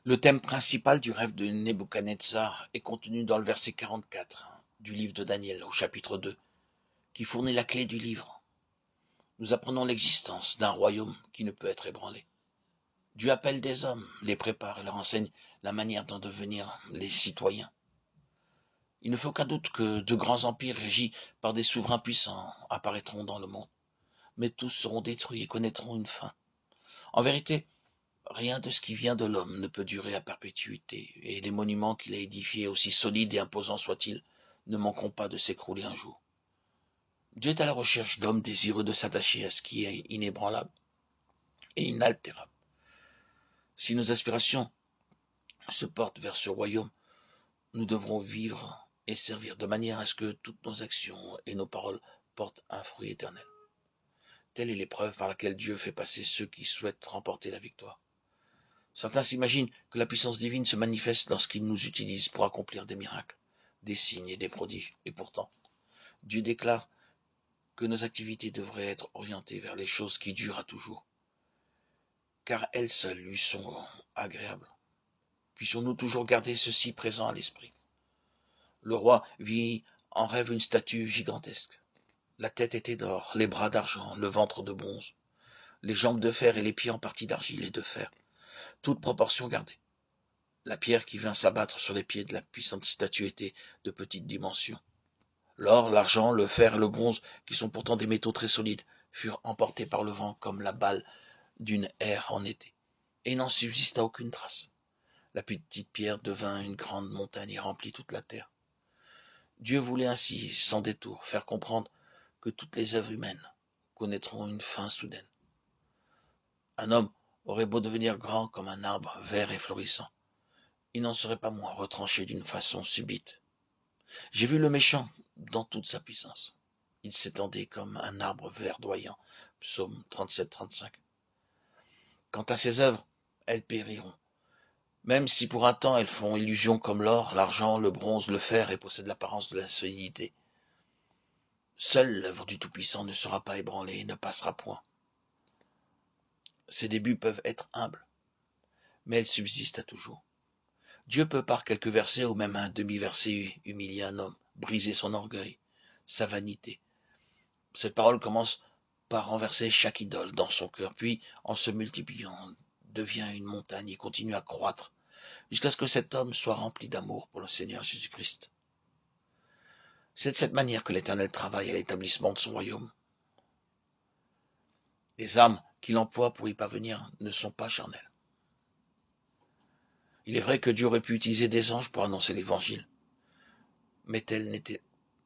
Le thème principal du rêve de Nebuchadnezzar est contenu dans le verset 44 du livre de Daniel au chapitre 2, qui fournit la clé du livre. Nous apprenons l'existence d'un royaume qui ne peut être ébranlé. Dieu appelle des hommes, les prépare et leur enseigne la manière d'en devenir les citoyens. Il ne fait aucun doute que de grands empires régis par des souverains puissants apparaîtront dans le monde, mais tous seront détruits et connaîtront une fin. En vérité, rien de ce qui vient de l'homme ne peut durer à perpétuité, et les monuments qu'il a édifiés, aussi solides et imposants soient-ils, ne manqueront pas de s'écrouler un jour. Dieu est à la recherche d'hommes désireux de s'attacher à ce qui est inébranlable et inaltérable. Si nos aspirations se portent vers ce royaume, nous devrons vivre et servir de manière à ce que toutes nos actions et nos paroles portent un fruit éternel. Telle est l'épreuve par laquelle Dieu fait passer ceux qui souhaitent remporter la victoire. Certains s'imaginent que la puissance divine se manifeste lorsqu'il nous utilise pour accomplir des miracles, des signes et des prodiges. Et pourtant, Dieu déclare que nos activités devraient être orientées vers les choses qui durent à toujours, car elles seules lui sont agréables. Puissions-nous toujours garder ceci présent à l'esprit. Le roi vit en rêve une statue gigantesque. La tête était d'or, les bras d'argent, le ventre de bronze, les jambes de fer et les pieds en partie d'argile et de fer, toute proportion gardée. La pierre qui vint s'abattre sur les pieds de la puissante statue était de petite dimension. L'or, l'argent, le fer et le bronze, qui sont pourtant des métaux très solides, furent emportés par le vent comme la balle d'une aire en été, et il n'en subsista aucune trace. La petite pierre devint une grande montagne et remplit toute la terre. Dieu voulait ainsi, sans détour, faire comprendre que toutes les œuvres humaines connaîtront une fin soudaine. Un homme aurait beau devenir grand comme un arbre vert et florissant, il n'en serait pas moins retranché d'une façon subite. J'ai vu le méchant dans toute sa puissance. Il s'étendait comme un arbre verdoyant. Psaume 37-35. Quant à ses œuvres, elles périront. Même si pour un temps elles font illusion comme l'or, l'argent, le bronze, le fer et possèdent l'apparence de la solidité. Seule l'œuvre du Tout-Puissant ne sera pas ébranlée et ne passera point. Ses débuts peuvent être humbles, mais elles subsistent à toujours. Dieu peut par quelques versets ou même un demi-verset humilier un homme, briser son orgueil, sa vanité. Cette parole commence par renverser chaque idole dans son cœur, puis, en se multipliant, devient une montagne et continue à croître, jusqu'à ce que cet homme soit rempli d'amour pour le Seigneur Jésus-Christ. C'est de cette manière que l'Éternel travaille à l'établissement de son royaume. Les armes qu'il emploie pour y parvenir ne sont pas charnelles. Il est vrai que Dieu aurait pu utiliser des anges pour annoncer l'Évangile, mais telle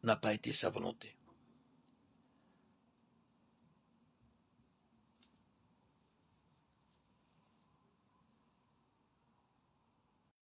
n'a pas été sa volonté.